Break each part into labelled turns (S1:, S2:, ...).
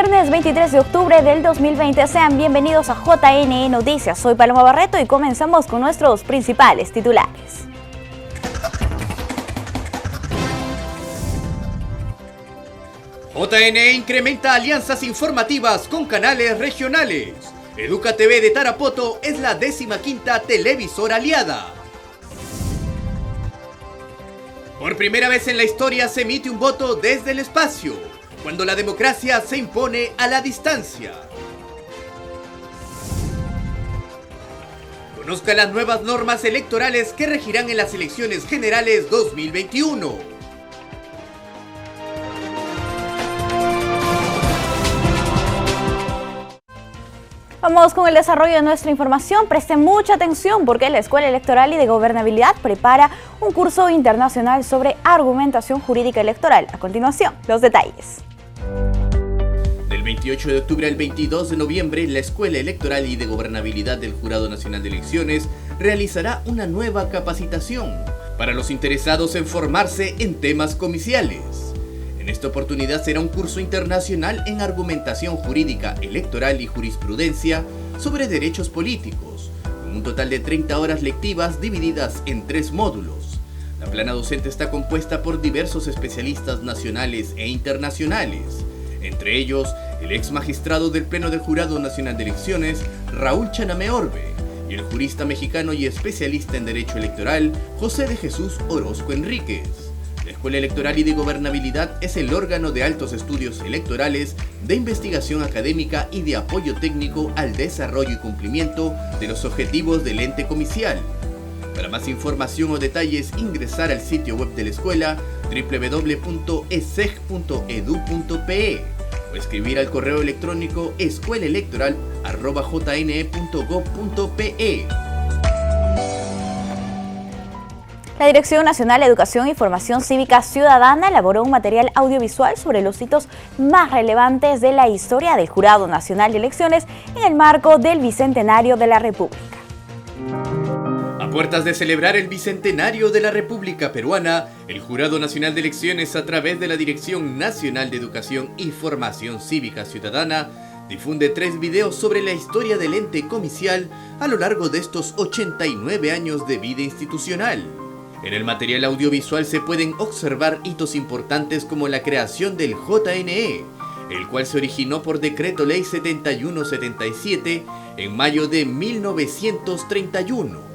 S1: viernes 23 de octubre del 2020, sean bienvenidos a JNE Noticias. Soy Paloma Barreto y comenzamos con nuestros principales titulares.
S2: JNE incrementa alianzas informativas con canales regionales. Educa TV de Tarapoto es la 15ª televisora aliada. Por primera vez en la historia se emite un voto desde el espacio, cuando la democracia se impone a la distancia. Conozca las nuevas normas electorales que regirán en las elecciones generales 2021.
S1: Vamos con el desarrollo de nuestra información. Presten mucha atención porque la Escuela Electoral y de Gobernabilidad prepara un curso internacional sobre argumentación jurídica electoral. A continuación, los detalles.
S2: Del 28 de octubre al 22 de noviembre, la Escuela Electoral y de Gobernabilidad del Jurado Nacional de Elecciones realizará una nueva capacitación para los interesados en formarse en temas comiciales. En esta oportunidad será un curso internacional en argumentación jurídica electoral y jurisprudencia sobre derechos políticos, con un total de 30 horas lectivas divididas en 3 módulos. La plana docente está compuesta por diversos especialistas nacionales e internacionales, entre ellos el ex magistrado del Pleno del Jurado Nacional de Elecciones, Raúl Chanamé Orbe, y el jurista mexicano y especialista en Derecho Electoral, José de Jesús Orozco Enríquez. La Escuela Electoral y de Gobernabilidad es el órgano de altos estudios electorales, de investigación académica y de apoyo técnico al desarrollo y cumplimiento de los objetivos del ente comicial. Para más información o detalles, ingresar al sitio web de la escuela www.eseg.edu.pe o escribir al correo electrónico escuelaelectoral@jne.gov.pe.
S1: La Dirección Nacional de Educación y Formación Cívica Ciudadana elaboró un material audiovisual sobre los hitos más relevantes de la historia del Jurado Nacional de Elecciones en el marco del Bicentenario de la República.
S2: A puertas de celebrar el Bicentenario de la República Peruana, el Jurado Nacional de Elecciones, a través de la Dirección Nacional de Educación y Formación Cívica Ciudadana, difunde 3 videos sobre la historia del ente comicial a lo largo de estos 89 años de vida institucional. En el material audiovisual se pueden observar hitos importantes como la creación del JNE, el cual se originó por Decreto Ley 7177 en mayo de 1931.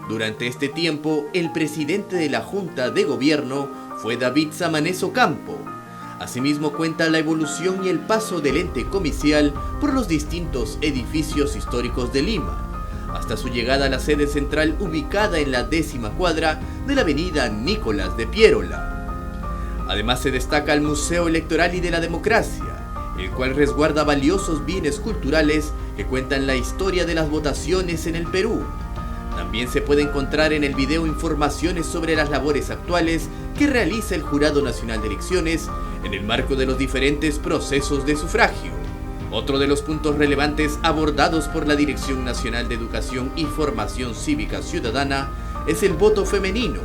S2: Durante este tiempo, el presidente de la Junta de Gobierno fue David Samanes Ocampo. Asimismo, cuenta la evolución y el paso del ente comicial por los distintos edificios históricos de Lima, hasta su llegada a la sede central ubicada en la 10ª cuadra de la avenida Nicolás de Piérola. Además, se destaca el Museo Electoral y de la Democracia, el cual resguarda valiosos bienes culturales que cuentan la historia de las votaciones en el Perú. También se puede encontrar en el video informaciones sobre las labores actuales que realiza el Jurado Nacional de Elecciones en el marco de los diferentes procesos de sufragio. Otro de los puntos relevantes abordados por la Dirección Nacional de Educación y Formación Cívica Ciudadana es el voto femenino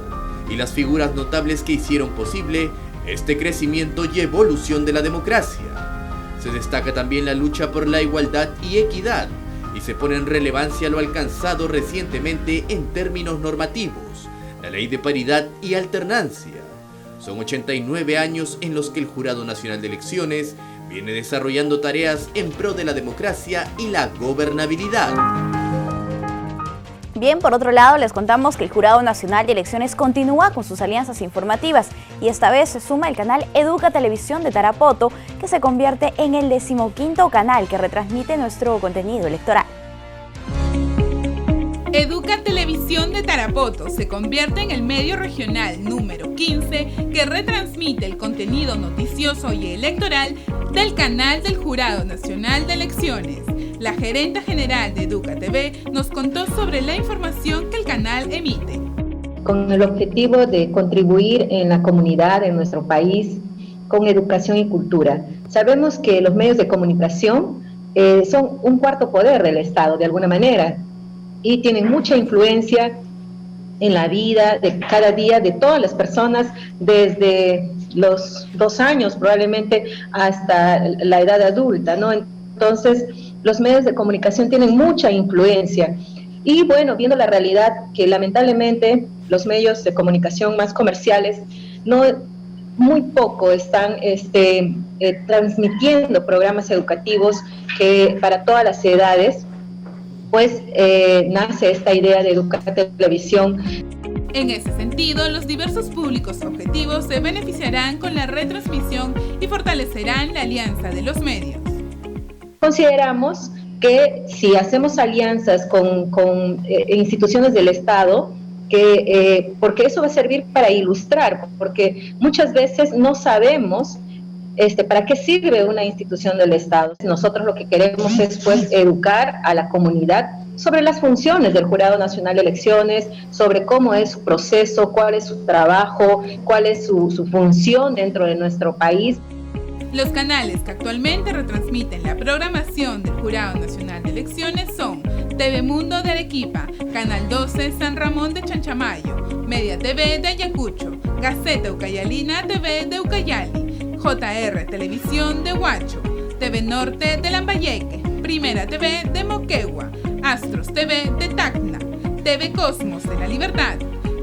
S2: y las figuras notables que hicieron posible este crecimiento y evolución de la democracia. Se destaca también la lucha por la igualdad y equidad y se pone en relevancia lo alcanzado recientemente en términos normativos, la Ley de Paridad y Alternancia. Son 89 años en los que el Jurado Nacional de Elecciones viene desarrollando tareas en pro de la democracia y la gobernabilidad.
S1: Bien, por otro lado, les contamos que el Jurado Nacional de Elecciones continúa con sus alianzas informativas y esta vez se suma el canal Educa Televisión de Tarapoto, que se convierte en el 15º canal que retransmite nuestro contenido electoral.
S3: Educa Televisión de Tarapoto se convierte en el medio regional número 15 que retransmite el contenido noticioso y electoral del canal del Jurado Nacional de Elecciones. La gerenta general de Educa TV nos contó sobre la información que el canal emite.
S4: Con el objetivo de contribuir en la comunidad, en nuestro país, con educación y cultura. Sabemos que los medios de comunicación son un cuarto poder del Estado, de alguna manera, y tienen mucha influencia en la vida de cada día de todas las personas, desde los 2 años, probablemente hasta la edad adulta, ¿no? Entonces, los medios de comunicación tienen mucha influencia. Y bueno, viendo la realidad que lamentablemente los medios de comunicación más comerciales muy poco están transmitiendo programas educativos que para todas las edades, pues nace esta idea de Educate Televisión.
S3: En ese sentido, los diversos públicos objetivos se beneficiarán con la retransmisión y fortalecerán la alianza de los medios.
S4: Consideramos que si hacemos alianzas con instituciones del Estado, porque eso va a servir para ilustrar, porque muchas veces no sabemos para qué sirve una institución del Estado. Nosotros lo que queremos es pues educar a la comunidad sobre las funciones del Jurado Nacional de Elecciones, sobre cómo es su proceso, cuál es su trabajo, cuál es su función dentro de nuestro país.
S3: Los canales que actualmente retransmiten la programación del Jurado Nacional de Elecciones son TV Mundo de Arequipa, Canal 12 San Ramón de Chanchamayo, Media TV de Ayacucho, Gaceta Ucayalina TV de Ucayali, JR Televisión de Huacho, TV Norte de Lambayeque, Primera TV de Moquegua, Astros TV de Tacna, TV Cosmos de La Libertad,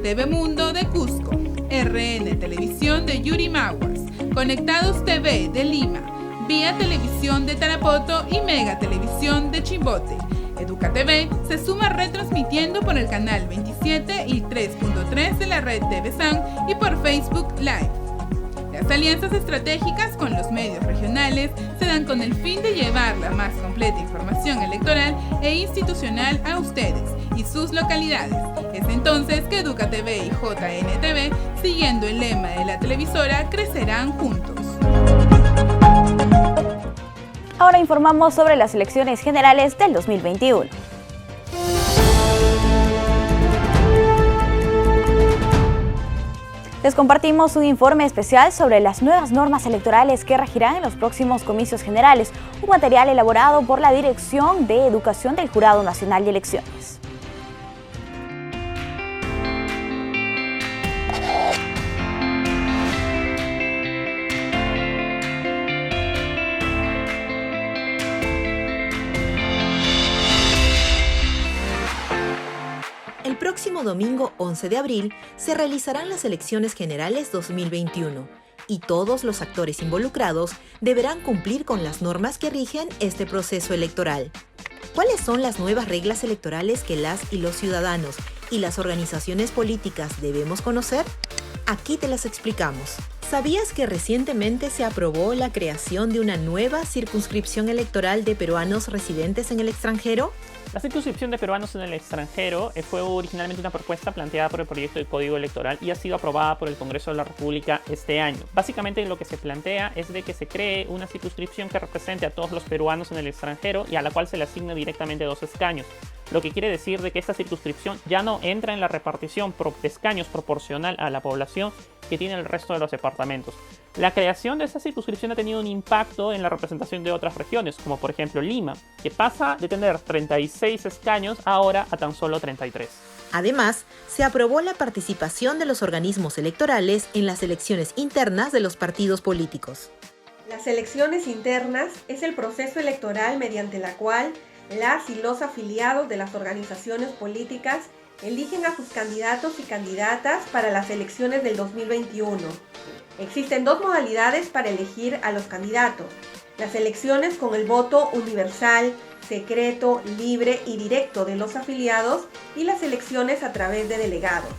S3: TV Mundo de Cusco, RN Televisión de Yurimaguas, Conectados TV de Lima, Vía Televisión de Tarapoto y Mega Televisión de Chimbote. Educa TV se suma retransmitiendo por el canal 27 y 3.3 de la red TV San y por Facebook Live. Las alianzas estratégicas con los medios regionales se dan con el fin de llevar la más completa información electoral e institucional a ustedes y sus localidades. Es entonces que Educa TV y JNTV, siguiendo el lema de la televisora, crecerán juntos.
S1: Ahora informamos sobre las elecciones generales del 2021. Les compartimos un informe especial sobre las nuevas normas electorales que regirán en los próximos comicios generales, un material elaborado por la Dirección de Educación del Jurado Nacional de Elecciones.
S5: El próximo domingo 11 de abril se realizarán las elecciones generales 2021 y todos los actores involucrados deberán cumplir con las normas que rigen este proceso electoral. ¿Cuáles son las nuevas reglas electorales que las y los ciudadanos y las organizaciones políticas debemos conocer? Aquí te las explicamos. ¿Sabías que recientemente se aprobó la creación de una nueva circunscripción electoral de peruanos residentes en el extranjero?
S6: La circunscripción de peruanos en el extranjero fue originalmente una propuesta planteada por el proyecto de Código Electoral y ha sido aprobada por el Congreso de la República este año. Básicamente lo que se plantea es de que se cree una circunscripción que represente a todos los peruanos en el extranjero y a la cual se le asigne directamente 2 escaños. Lo que quiere decir de que esta circunscripción ya no entra en la repartición de escaños proporcional a la población que tiene el resto de los departamentos. La creación de esta circunscripción ha tenido un impacto en la representación de otras regiones, como por ejemplo Lima, que pasa de tener 36 escaños ahora a tan solo 33.
S5: Además, se aprobó la participación de los organismos electorales en las elecciones internas de los partidos políticos.
S7: Las elecciones internas es el proceso electoral mediante la cual las y los afiliados de las organizaciones políticas eligen a sus candidatos y candidatas para las elecciones del 2021. Existen 2 modalidades para elegir a los candidatos: las elecciones con el voto universal, secreto, libre y directo de los afiliados y las elecciones a través de delegados.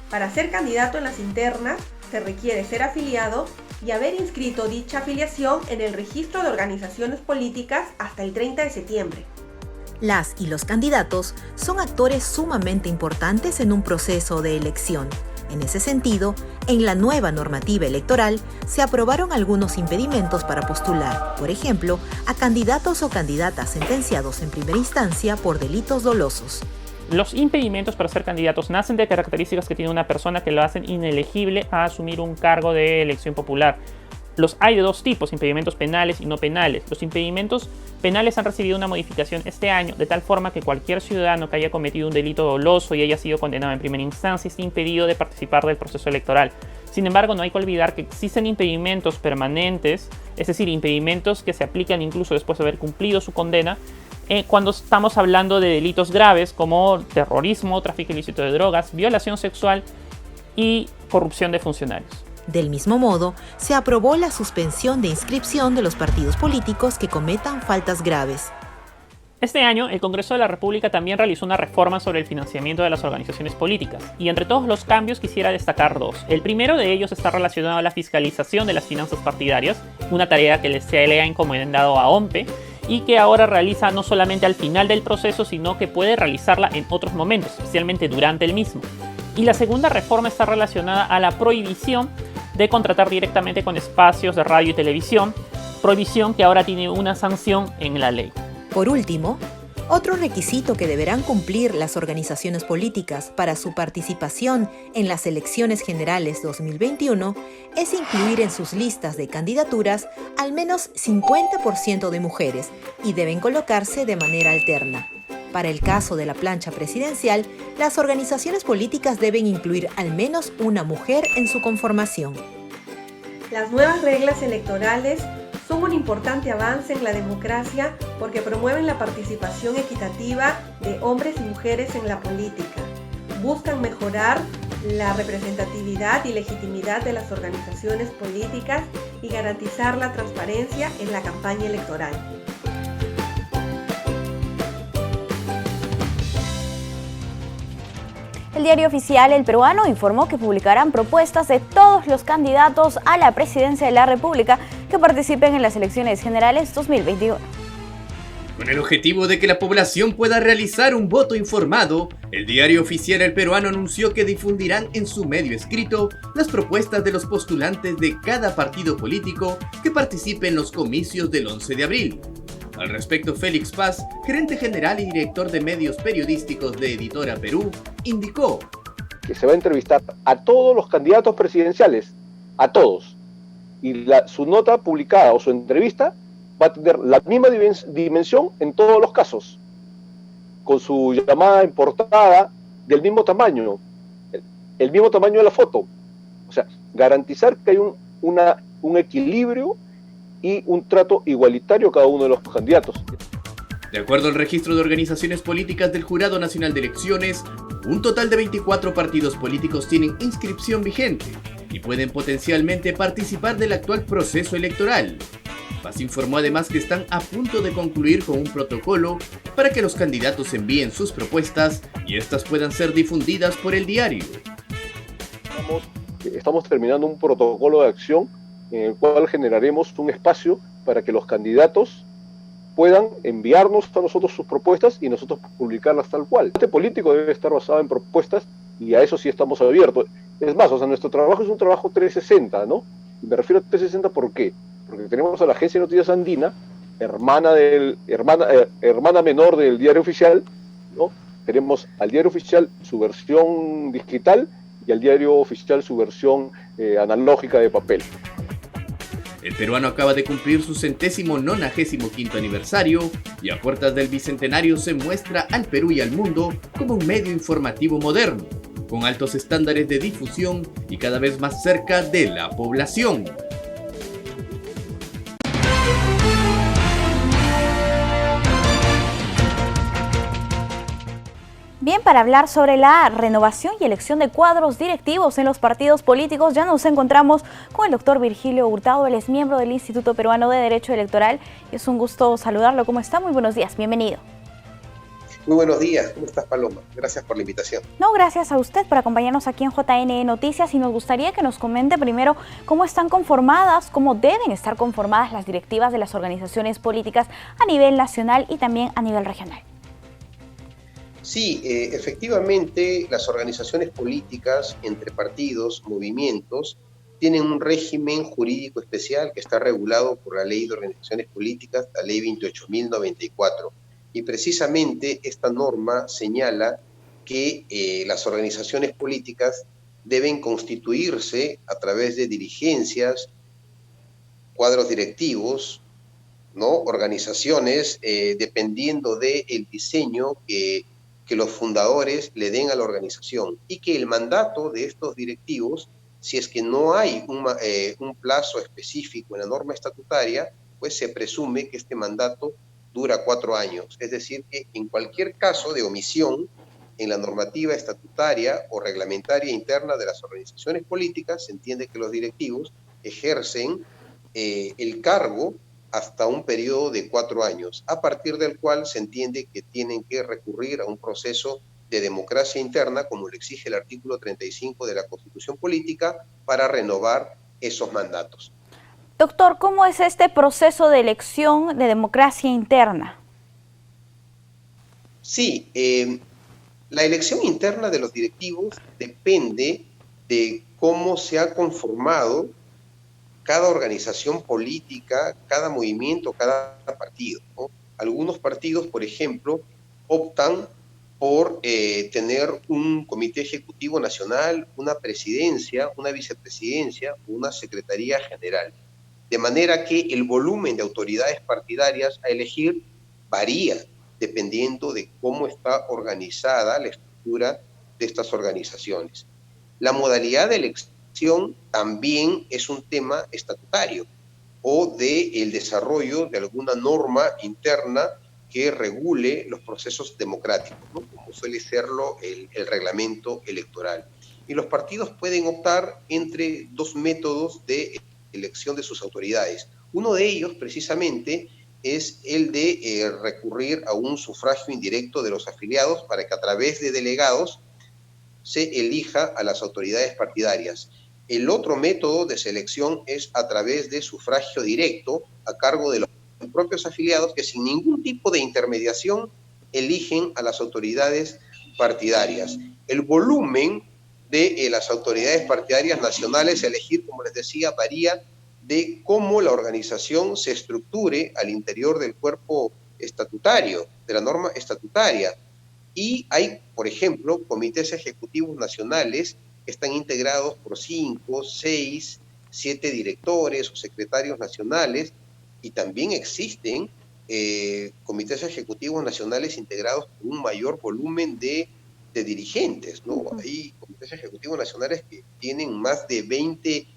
S7: Para ser candidato en las internas se requiere ser afiliado y haber inscrito dicha afiliación en el registro de organizaciones políticas hasta el 30 de septiembre.
S5: Las y los candidatos son actores sumamente importantes en un proceso de elección. En ese sentido, en la nueva normativa electoral se aprobaron algunos impedimentos para postular, por ejemplo, a candidatos o candidatas sentenciados en primera instancia por delitos dolosos.
S6: Los impedimentos para ser candidatos nacen de características que tiene una persona que lo hacen inelegible a asumir un cargo de elección popular. Los hay de 2 tipos, impedimentos penales y no penales. Los impedimentos penales han recibido una modificación este año, de tal forma que cualquier ciudadano que haya cometido un delito doloso y haya sido condenado en primera instancia esté impedido de participar del proceso electoral. Sin embargo, no hay que olvidar que existen impedimentos permanentes, es decir, impedimentos que se aplican incluso después de haber cumplido su condena, cuando estamos hablando de delitos graves como terrorismo, tráfico ilícito de drogas, violación sexual y corrupción de funcionarios.
S5: Del mismo modo, se aprobó la suspensión de inscripción de los partidos políticos que cometan faltas graves.
S6: Este año, el Congreso de la República también realizó una reforma sobre el financiamiento de las organizaciones políticas, y entre todos los cambios quisiera destacar dos. El primero de ellos está relacionado a la fiscalización de las finanzas partidarias, una tarea que se le ha encomendado a OMPE, y que ahora realiza no solamente al final del proceso, sino que puede realizarla en otros momentos, especialmente durante el mismo. Y la segunda reforma está relacionada a la prohibición de contratar directamente con espacios de radio y televisión, prohibición que ahora tiene una sanción en la ley.
S5: Por último, otro requisito que deberán cumplir las organizaciones políticas para su participación en las elecciones generales 2021 es incluir en sus listas de candidaturas al menos 50% de mujeres y deben colocarse de manera alterna. Para el caso de la plancha presidencial, las organizaciones políticas deben incluir al menos una mujer en su conformación.
S7: Las nuevas reglas electorales son un importante avance en la democracia porque promueven la participación equitativa de hombres y mujeres en la política. Buscan mejorar la representatividad y legitimidad de las organizaciones políticas y garantizar la transparencia en la campaña electoral.
S1: El diario oficial El Peruano informó que publicarán propuestas de todos los candidatos a la presidencia de la República que participen en las elecciones generales 2021.
S2: Con el objetivo de que la población pueda realizar un voto informado, el diario oficial El Peruano anunció que difundirán en su medio escrito las propuestas de los postulantes de cada partido político que participe en los comicios del 11 de abril. Al respecto, Félix Paz, gerente general y director de medios periodísticos de Editora Perú, indicó
S8: que se va a entrevistar a todos los candidatos presidenciales, a todos, y su nota publicada o su entrevista va a tener la misma dimensión en todos los casos, con su llamada en portada del mismo tamaño, el mismo tamaño de la foto. O sea, garantizar que hay un equilibrio y un trato igualitario a cada uno de los candidatos.
S2: De acuerdo al registro de organizaciones políticas del Jurado Nacional de Elecciones, un total de 24 partidos políticos tienen inscripción vigente y pueden potencialmente participar del actual proceso electoral. Paz informó además que están a punto de concluir con un protocolo para que los candidatos envíen sus propuestas y estas puedan ser difundidas por el diario.
S8: Estamos terminando un protocolo de acción en el cual generaremos un espacio para que los candidatos puedan enviarnos a nosotros sus propuestas y nosotros publicarlas tal cual. El debate político debe estar basado en propuestas y a eso sí estamos abiertos. Es más, nuestro trabajo es un trabajo 360, ¿no? Y me refiero a 360 ¿por qué? Porque tenemos a la Agencia de Noticias Andina, hermana menor del Diario Oficial, ¿no? Tenemos al Diario Oficial su versión digital y al Diario Oficial su versión analógica de papel.
S2: El Peruano acaba de cumplir su 195º aniversario y a puertas del bicentenario se muestra al Perú y al mundo como un medio informativo moderno, con altos estándares de difusión y cada vez más cerca de la población.
S1: Bien, para hablar sobre la renovación y elección de cuadros directivos en los partidos políticos, ya nos encontramos con el doctor Virgilio Hurtado. Él es miembro del Instituto Peruano de Derecho Electoral y es un gusto saludarlo. ¿Cómo está? Muy buenos días, bienvenido.
S9: Muy buenos días, ¿cómo estás, Paloma? Gracias por la invitación.
S1: No, gracias a usted por acompañarnos aquí en JNE Noticias y nos gustaría que nos comente primero cómo están conformadas, cómo deben estar conformadas las directivas de las organizaciones políticas a nivel nacional y también a nivel regional.
S9: Sí, efectivamente, las organizaciones políticas entre partidos, movimientos, tienen un régimen jurídico especial que está regulado por la Ley de Organizaciones Políticas, la Ley 28.094. Y precisamente esta norma señala que las organizaciones políticas deben constituirse a través de dirigencias, cuadros directivos, ¿no? Organizaciones, dependiendo del diseño que los fundadores le den a la organización, y que el mandato de estos directivos Si es que no hay un plazo específico en la norma estatutaria, pues se presume que este mandato dura 4 años. Es decir, que en cualquier caso de omisión en la normativa estatutaria o reglamentaria interna de las organizaciones políticas, se entiende que los directivos ejercen el cargo hasta un periodo de 4 años, a partir del cual se entiende que tienen que recurrir a un proceso de democracia interna, como lo exige el artículo 35 de la Constitución Política, para renovar esos mandatos.
S1: Doctor, ¿cómo es este proceso de elección de democracia interna?
S9: Sí, la elección interna de los directivos depende de cómo se ha conformado cada organización política, cada movimiento, cada partido, ¿no? Algunos partidos, por ejemplo, optan por tener un comité ejecutivo nacional, una presidencia, una vicepresidencia, una secretaría general. De manera que el volumen de autoridades partidarias a elegir varía dependiendo de cómo está organizada la estructura de estas organizaciones. La modalidad de elección también es un tema estatutario o del desarrollo de alguna norma interna que regule los procesos democráticos, ¿no? Como suele serlo el reglamento electoral. Y los partidos pueden optar entre 2 métodos de elección de sus autoridades. Uno de ellos, precisamente, es el de recurrir a un sufragio indirecto de los afiliados para que a través de delegados se elija a las autoridades partidarias. El otro método de selección es a través de sufragio directo a cargo de los propios afiliados que sin ningún tipo de intermediación eligen a las autoridades partidarias. El volumen de las autoridades partidarias nacionales a elegir, como les decía, varía de cómo la organización se estructure al interior del cuerpo estatutario, de la norma estatutaria. Y hay, por ejemplo, comités ejecutivos nacionales que están integrados por 5, 6, 7 directores o secretarios nacionales, y también existen comités ejecutivos nacionales integrados por un mayor volumen de dirigentes, ¿no? Hay comités ejecutivos nacionales que tienen más de 20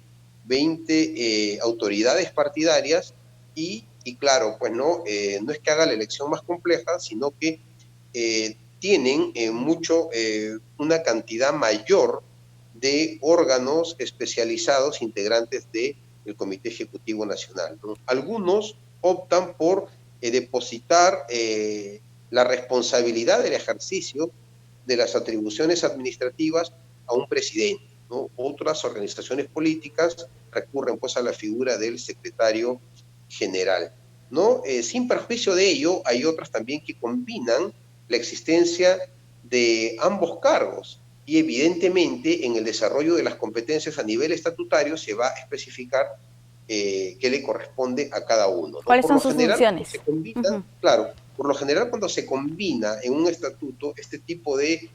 S9: autoridades partidarias y claro, pues no es que haga la elección más compleja, sino que tienen una cantidad mayor de órganos especializados integrantes del Comité Ejecutivo Nacional, ¿no? Algunos optan por depositar la responsabilidad del ejercicio de las atribuciones administrativas a un presidente, ¿no? Otras organizaciones políticas recurren pues a la figura del secretario general, ¿no? Sin perjuicio de ello, hay otras también que combinan la existencia de ambos cargos y evidentemente en el desarrollo de las competencias a nivel estatutario se va a especificar qué le corresponde a cada uno, ¿no?
S1: ¿Cuáles son sus funciones?
S9: Claro, por lo general cuando se combina en un estatuto este tipo de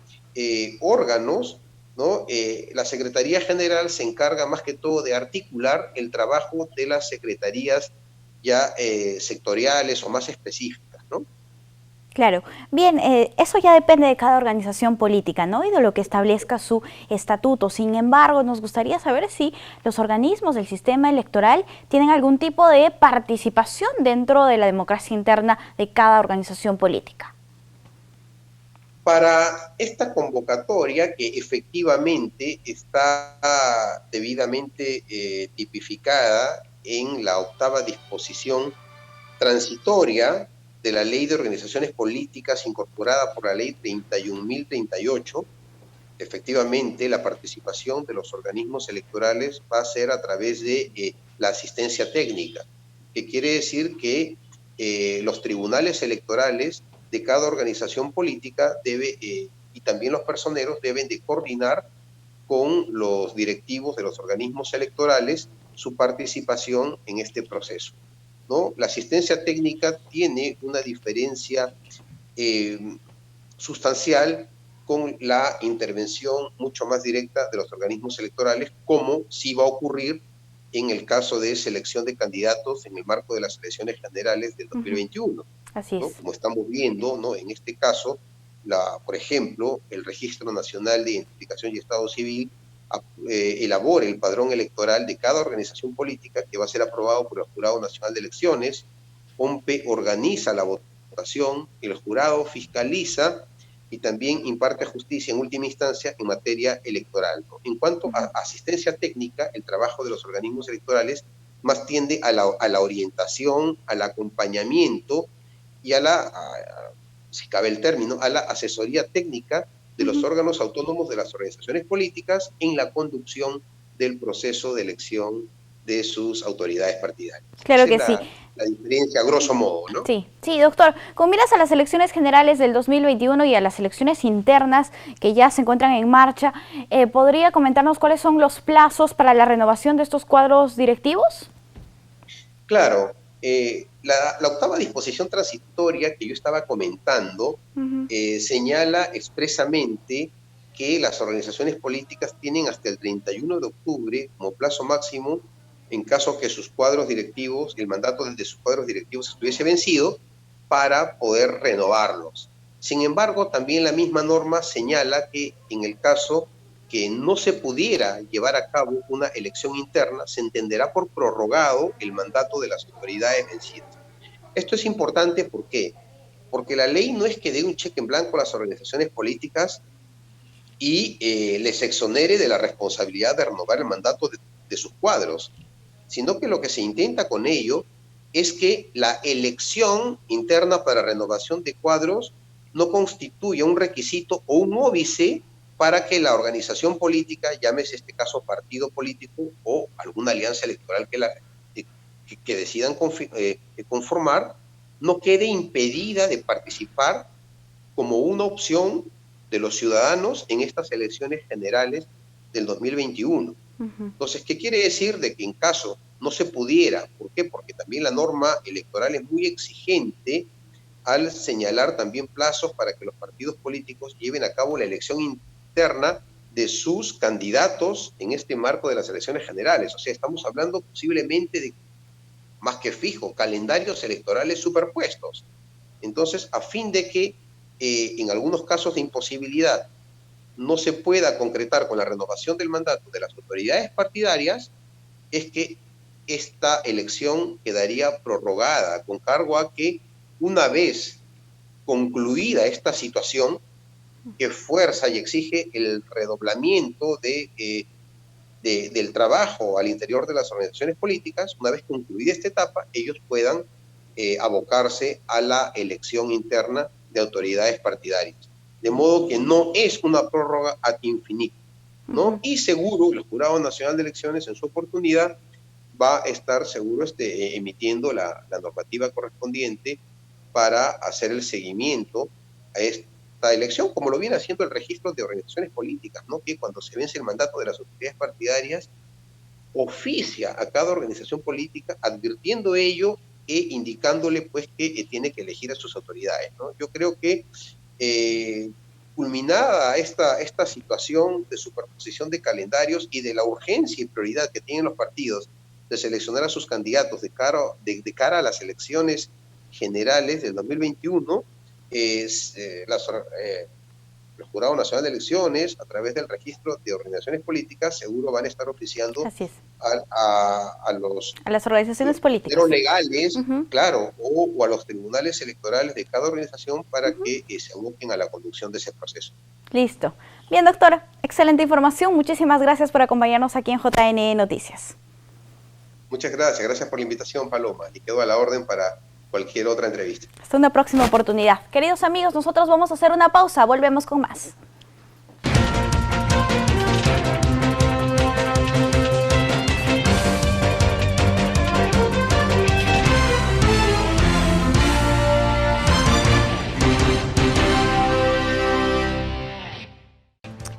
S9: órganos, ¿no? La Secretaría General se encarga más que todo de articular el trabajo de las secretarías ya sectoriales o más específicas, ¿no?
S1: Claro. Bien, eso ya depende de cada organización política, ¿no? Y de lo que establezca su estatuto. Sin embargo, nos gustaría saber si los organismos del sistema electoral tienen algún tipo de participación dentro de la democracia interna de cada organización política.
S9: Para esta convocatoria, que efectivamente está debidamente tipificada en la 8ª disposición transitoria de la Ley de Organizaciones Políticas incorporada por la Ley 31.038, efectivamente la participación de los organismos electorales va a ser a través de la asistencia técnica, que quiere decir que los tribunales electorales de cada organización política y también los personeros deben de coordinar con los directivos de los organismos electorales su participación en este proceso, ¿no? La asistencia técnica tiene una diferencia sustancial con la intervención mucho más directa de los organismos electorales, como sí va a ocurrir en el caso de selección de candidatos en el marco de las elecciones generales del 2021.
S1: Así es.
S9: ¿No? Como estamos viendo, ¿no? En este caso, por ejemplo, el Registro Nacional de Identificación y Estado Civil elabore el padrón electoral de cada organización política que va a ser aprobado por el Jurado Nacional de Elecciones. OMPE organiza la votación, el jurado fiscaliza y también imparte justicia en última instancia en materia electoral, ¿no? En cuanto a asistencia técnica, el trabajo de los organismos electorales más tiende a la orientación, al acompañamiento y si cabe el término, a la asesoría técnica de los órganos autónomos de las organizaciones políticas en la conducción del proceso de elección de sus autoridades partidarias.
S1: Claro que sí.
S9: La diferencia, a grosso modo, ¿no?
S1: Sí, doctor. Con miras a las elecciones generales del 2021 y a las elecciones internas que ya se encuentran en marcha, ¿podría comentarnos cuáles son los plazos para la renovación de estos cuadros directivos?
S9: Claro. La octava disposición transitoria que yo estaba comentando señala expresamente que las organizaciones políticas tienen hasta el 31 de octubre como plazo máximo en caso que sus cuadros directivos, el mandato de sus cuadros directivos estuviese vencido, para poder renovarlos. Sin embargo, también la misma norma señala que en el caso que no se pudiera llevar a cabo una elección interna, se entenderá por prorrogado el mandato de las autoridades vencidas. Esto es importante, ¿por qué? Porque la ley no es que dé un cheque en blanco a las organizaciones políticas y les exonere de la responsabilidad de renovar el mandato de sus cuadros, sino que lo que se intenta con ello es que la elección interna para renovación de cuadros no constituya un requisito o un óbice para que la organización política, llámese este caso partido político o alguna alianza electoral que decidan conformar, no quede impedida de participar como una opción de los ciudadanos en estas elecciones generales del 2021. Entonces, ¿qué quiere decir? De que en caso no se pudiera, ¿por qué? Porque también la norma electoral es muy exigente al señalar también plazos para que los partidos políticos lleven a cabo la elección interna de sus candidatos en este marco de las elecciones generales. O sea, estamos hablando posiblemente de, más que fijo, calendarios electorales superpuestos. Entonces, a fin de que en algunos casos de imposibilidad no se pueda concretar con la renovación del mandato de las autoridades partidarias, es que esta elección quedaría prorrogada, con cargo a que una vez concluida esta situación, que fuerza y exige el redoblamiento del trabajo al interior de las organizaciones políticas, una vez concluida esta etapa, ellos puedan abocarse a la elección interna de autoridades partidarias. De modo que no es una prórroga ad infinitum, ¿no? Y seguro el Jurado Nacional de Elecciones en su oportunidad va a estar seguro emitiendo la normativa correspondiente para hacer el seguimiento a esta elección, como lo viene haciendo el registro de organizaciones políticas, ¿no? Que cuando se vence el mandato de las autoridades partidarias, oficia a cada organización política advirtiendo ello e indicándole pues que tiene que elegir a sus autoridades, ¿no? Yo creo que culminada esta situación de superposición de calendarios y de la urgencia y prioridad que tienen los partidos de seleccionar a sus candidatos de cara a las elecciones generales del 2021, el Jurado Nacional de Elecciones, a través del registro de organizaciones políticas, seguro van a estar oficiando a
S1: las organizaciones políticas
S9: legales, claro, o a los tribunales electorales de cada organización para que se aboquen a la conducción de ese proceso.
S1: Listo. Bien, doctor, excelente información. Muchísimas gracias por acompañarnos aquí en JN Noticias.
S9: Muchas gracias por la invitación, Paloma, y quedo a la orden para cualquier otra entrevista.
S1: Hasta una próxima oportunidad. Queridos amigos, nosotros vamos a hacer una pausa, volvemos con más.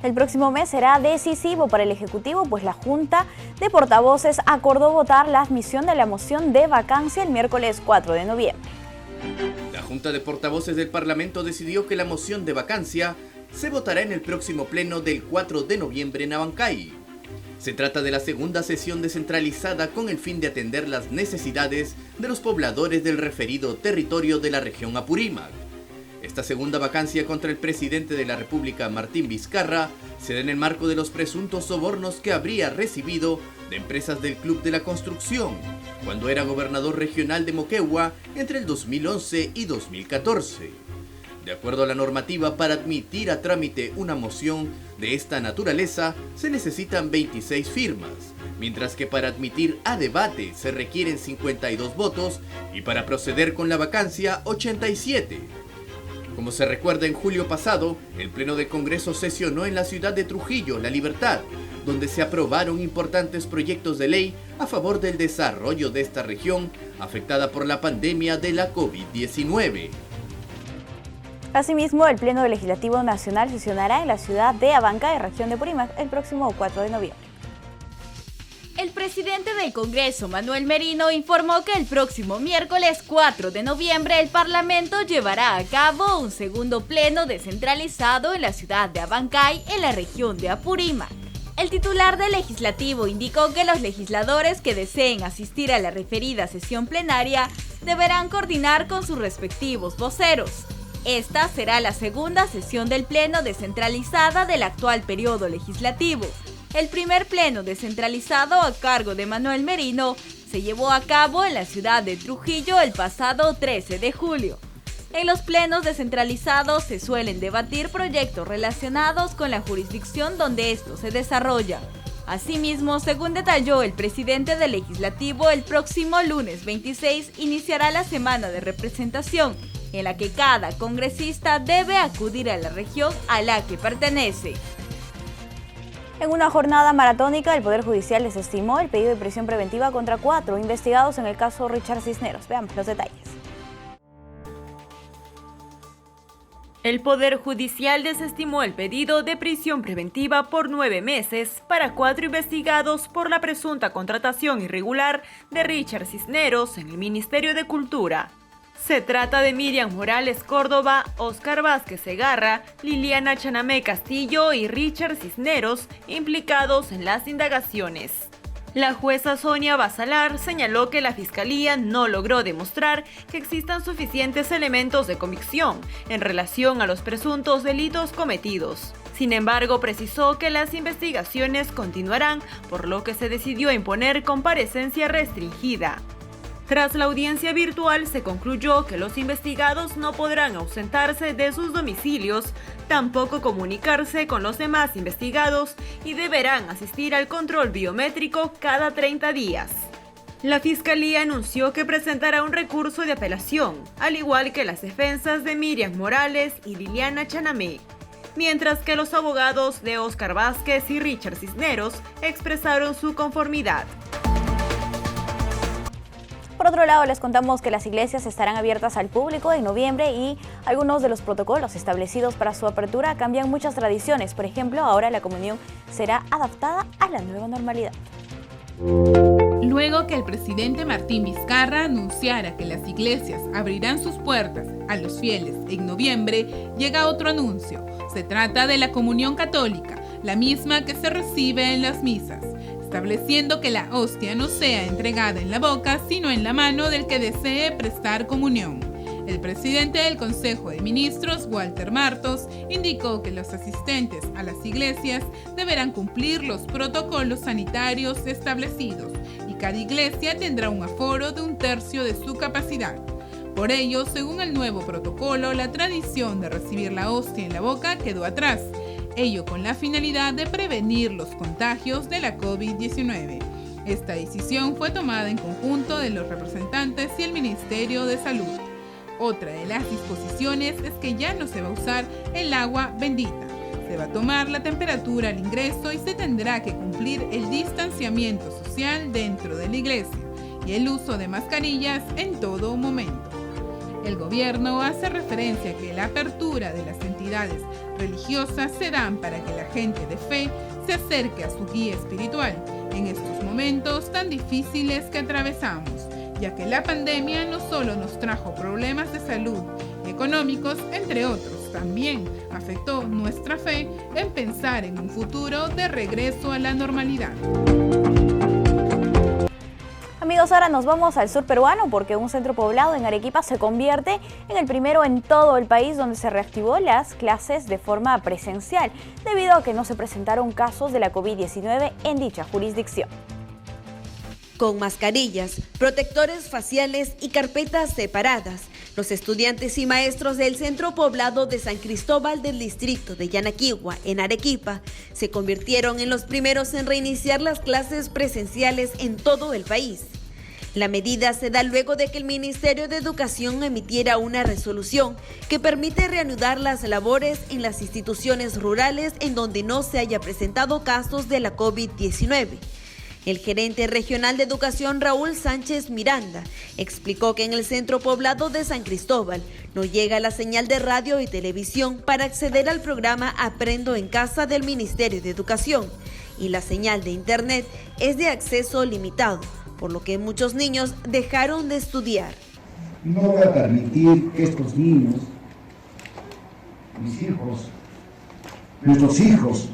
S1: El próximo mes será decisivo para el Ejecutivo, pues la Junta de Portavoces acordó votar la admisión de la moción de vacancia el miércoles 4 de noviembre.
S2: La Junta de Portavoces del Parlamento decidió que la moción de vacancia se votará en el próximo pleno del 4 de noviembre en Abancay. Se trata de la segunda sesión descentralizada con el fin de atender las necesidades de los pobladores del referido territorio de la región Apurímac. Esta segunda vacancia contra el presidente de la República, Martín Vizcarra, se da en el marco de los presuntos sobornos que habría recibido de empresas del Club de la Construcción, cuando era gobernador regional de Moquegua entre el 2011 y 2014. De acuerdo a la normativa, para admitir a trámite una moción de esta naturaleza se necesitan 26 firmas, mientras que para admitir a debate se requieren 52 votos y para proceder con la vacancia 87. Como se recuerda, en julio pasado, el Pleno del Congreso sesionó en la ciudad de Trujillo, La Libertad, donde se aprobaron importantes proyectos de ley a favor del desarrollo de esta región afectada por la pandemia de la COVID-19.
S1: Asimismo, el Pleno del Legislativo Nacional sesionará en la ciudad de Abancay, región de Purímac, el próximo 4 de noviembre.
S10: El presidente del Congreso, Manuel Merino, informó que el próximo miércoles 4 de noviembre el Parlamento llevará a cabo un segundo pleno descentralizado en la ciudad de Abancay, en la región de Apurímac. El titular del Legislativo indicó que los legisladores que deseen asistir a la referida sesión plenaria deberán coordinar con sus respectivos voceros. Esta será la segunda sesión del Pleno descentralizada del actual periodo legislativo. El primer pleno descentralizado a cargo de Manuel Merino se llevó a cabo en la ciudad de Trujillo el pasado 13 de julio. En los plenos descentralizados se suelen debatir proyectos relacionados con la jurisdicción donde estos se desarrollan. Asimismo, según detalló el presidente del Legislativo, el próximo lunes 26 iniciará la semana de representación, en la que cada congresista debe acudir a la región a la que pertenece.
S1: En una jornada maratónica, el Poder Judicial desestimó el pedido de prisión preventiva contra 4 investigados en el caso Richard Cisneros. Veamos los detalles.
S11: El Poder Judicial desestimó el pedido de prisión preventiva por 9 meses para 4 investigados por la presunta contratación irregular de Richard Cisneros en el Ministerio de Cultura. Se trata de Miriam Morales Córdoba, Óscar Vázquez Segarra, Liliana Chanamé Castillo y Richard Cisneros, implicados en las indagaciones. La jueza Sonia Basalar señaló que la Fiscalía no logró demostrar que existan suficientes elementos de convicción en relación a los presuntos delitos cometidos. Sin embargo, precisó que las investigaciones continuarán, por lo que se decidió imponer comparecencia restringida. Tras la audiencia virtual, se concluyó que los investigados no podrán ausentarse de sus domicilios, tampoco comunicarse con los demás investigados y deberán asistir al control biométrico cada 30 días. La Fiscalía anunció que presentará un recurso de apelación, al igual que las defensas de Miriam Morales y Liliana Chanamé, mientras que los abogados de Óscar Vázquez y Richard Cisneros expresaron su conformidad.
S1: Por otro lado, les contamos que las iglesias estarán abiertas al público en noviembre y algunos de los protocolos establecidos para su apertura cambian muchas tradiciones. Por ejemplo, ahora la comunión será adaptada a la nueva normalidad.
S3: Luego que el presidente Martín Vizcarra anunciara que las iglesias abrirán sus puertas a los fieles en noviembre, llega otro anuncio. Se trata de la comunión católica, la misma que se recibe en las misas, estableciendo que la hostia no sea entregada en la boca, sino en la mano del que desee prestar comunión. El presidente del Consejo de Ministros, Walter Martos, indicó que los asistentes a las iglesias deberán cumplir los protocolos sanitarios establecidos y cada iglesia tendrá un aforo de 1/3 de su capacidad. Por ello, según el nuevo protocolo, la tradición de recibir la hostia en la boca quedó atrás, ello con la finalidad de prevenir los contagios de la COVID-19. Esta decisión fue tomada en conjunto de los representantes y el Ministerio de Salud. Otra de las disposiciones es que ya no se va a usar el agua bendita. Se va a tomar la temperatura al ingreso y se tendrá que cumplir el distanciamiento social dentro de la iglesia y el uso de mascarillas en todo momento. El gobierno hace referencia a que la apertura de las entidades religiosas se dan para que la gente de fe se acerque a su guía espiritual en estos momentos tan difíciles que atravesamos, ya que la pandemia no solo nos trajo problemas de salud y económicos, entre otros, también afectó nuestra fe en pensar en un futuro de regreso a la normalidad.
S1: Amigos, ahora nos vamos al sur peruano porque un centro poblado en Arequipa se convierte en el primero en todo el país donde se reactivó las clases de forma presencial, debido a que no se presentaron casos de la COVID-19 en dicha jurisdicción.
S12: Con mascarillas, protectores faciales y carpetas separadas, los estudiantes y maestros del centro poblado de San Cristóbal del distrito de Yanaquihua, en Arequipa, se convirtieron en los primeros en reiniciar las clases presenciales en todo el país. La medida se da luego de que el Ministerio de Educación emitiera una resolución que permite reanudar las labores en las instituciones rurales en donde no se haya presentado casos de la COVID-19. El gerente regional de educación Raúl Sánchez Miranda explicó que en el centro poblado de San Cristóbal no llega la señal de radio y televisión para acceder al programa Aprendo en Casa del Ministerio de Educación y la señal de internet es de acceso limitado, por lo que muchos niños dejaron de estudiar.
S13: No voy a permitir que estos niños, mis hijos, nuestros hijos,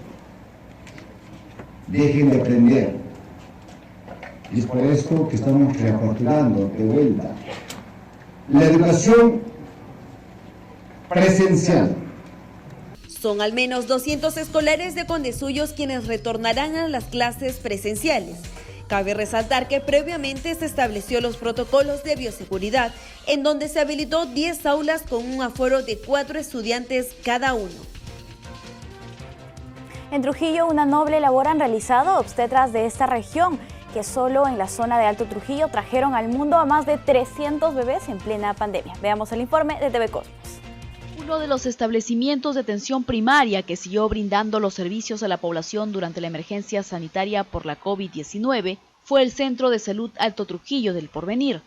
S13: dejen de aprender. Y es por esto que estamos reaperturando de vuelta la educación presencial.
S12: Son al menos 200 escolares de Condesuyos quienes retornarán a las clases presenciales. Cabe resaltar que previamente se estableció los protocolos de bioseguridad, en donde se habilitó 10 aulas con un aforo de 4 estudiantes cada uno.
S1: En Trujillo, una noble labor han realizado obstetras de esta región, que solo en la zona de Alto Trujillo trajeron al mundo a más de 300 bebés en plena pandemia. Veamos el informe de TV Cosmos.
S14: Uno de los establecimientos de atención primaria que siguió brindando los servicios a la población durante la emergencia sanitaria por la COVID-19 fue el Centro de Salud Alto Trujillo del Porvenir.